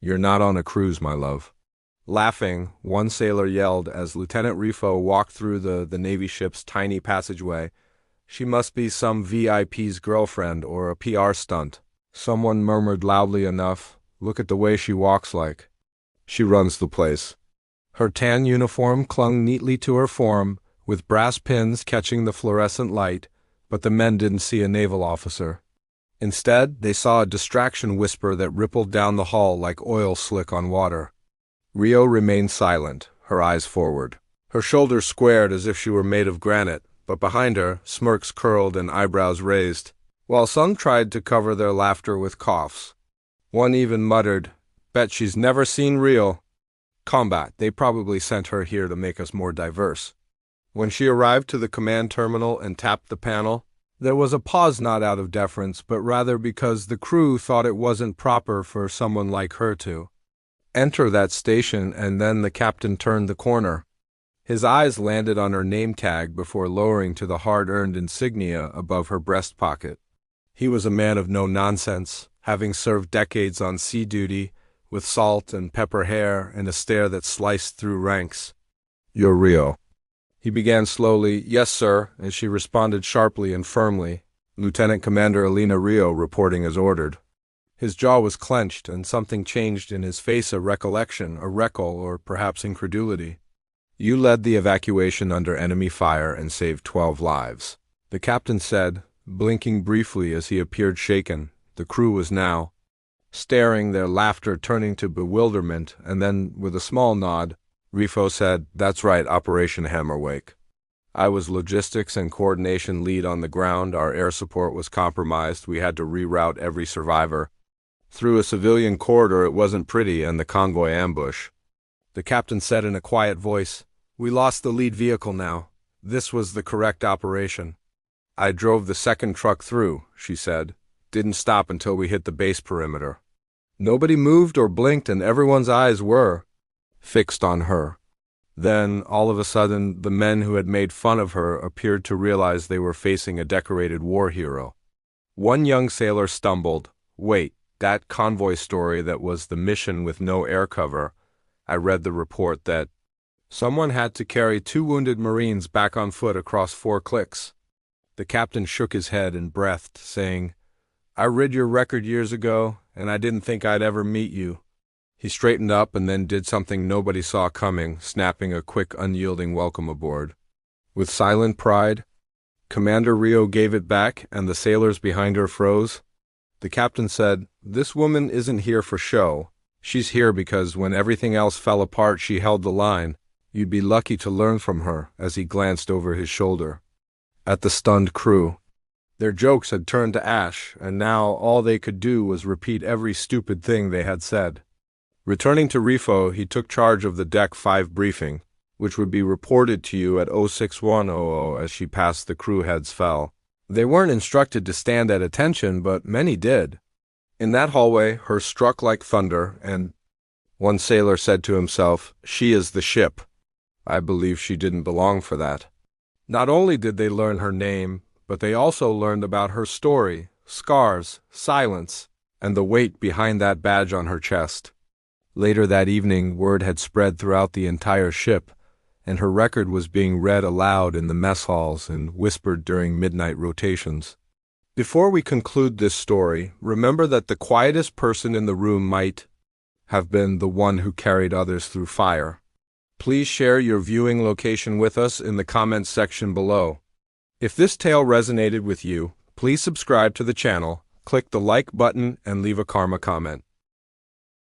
"You're not on a cruise, my love." Laughing, one sailor yelled as Lieutenant Rifo walked through the Navy ship's tiny passageway. "She must be some VIP's girlfriend or a PR stunt." Someone murmured loudly enough, "Look at the way she walks like. She runs the place." Her tan uniform clung neatly to her form, with brass pins catching the fluorescent light, but the men didn't see a naval officer. Instead, they saw a distraction whisper that rippled down the hall like oil slick on water. Rio remained silent, her eyes forward. Her shoulders squared as if she were made of granite, but behind her, smirks curled and eyebrows raised, while some tried to cover their laughter with coughs. One even muttered, "Bet she's never seen real combat. They probably sent her here to make us more diverse." When she arrived to the command terminal and tapped the panel, there was a pause, not out of deference, but rather because the crew thought it wasn't proper for someone like her to enter that station, and then the captain turned the corner. His eyes landed on her name tag before lowering to the hard-earned insignia above her breast pocket. He was a man of no nonsense, having served decades on sea duty, with salt and pepper hair and a stare that sliced through ranks. "You're Rio." He began slowly, "Yes, sir," and she responded sharply and firmly, "Lieutenant Commander Elena Rio reporting as ordered." His jaw was clenched, and something changed in his face, a recollection, a recall, or perhaps incredulity. "You led the evacuation under enemy fire and saved 12 lives," the captain said, blinking briefly as he appeared shaken. The crew was now staring, their laughter turning to bewilderment, and then, with a small nod, Rifo said, "That's right, Operation Hammerwake. I was logistics and coordination lead on the ground. Our air support was compromised. We had to reroute every survivor through a civilian corridor. It wasn't pretty, and the convoy ambush." The captain said in a quiet voice, "We lost the lead vehicle now. This was the correct operation." "I drove the second truck through," she said. "Didn't stop until we hit the base perimeter." Nobody moved or blinked, and everyone's eyes were fixed on her. Then, all of a sudden, the men who had made fun of her appeared to realize they were facing a decorated war hero. One young sailor stumbled, "Wait, that convoy story that was the mission with no air cover. I read the report that someone had to carry 2 wounded Marines back on foot across 4 clicks." The captain shook his head and breathed, saying, "I read your record years ago, and I didn't think I'd ever meet you." He straightened up and then did something nobody saw coming, snapping a quick, unyielding welcome aboard. With silent pride, Commander Rio gave it back, and the sailors behind her froze. The captain said, "This woman isn't here for show. She's here because when everything else fell apart, she held the line. You'd be lucky to learn from her," as he glanced over his shoulder at the stunned crew. Their jokes had turned to ash, and now all they could do was repeat every stupid thing they had said. Returning to Rifo, he took charge of the Deck 5 briefing, which would be reported to you at 06100 as she passed the crew heads fell. They weren't instructed to stand at attention, but many did. In that hallway, her struck like thunder, and one sailor said to himself, "She is the ship." I believe she didn't belong for that. Not only did they learn her name, but they also learned about her story, scars, silence, and the weight behind that badge on her chest. Later that evening, word had spread throughout the entire ship, and her record was being read aloud in the mess halls and whispered during midnight rotations. Before we conclude this story, remember that the quietest person in the room might have been the one who carried others through fire. Please share your viewing location with us in the comments section below. If this tale resonated with you, please subscribe to the channel, click the like button, and leave a karma comment.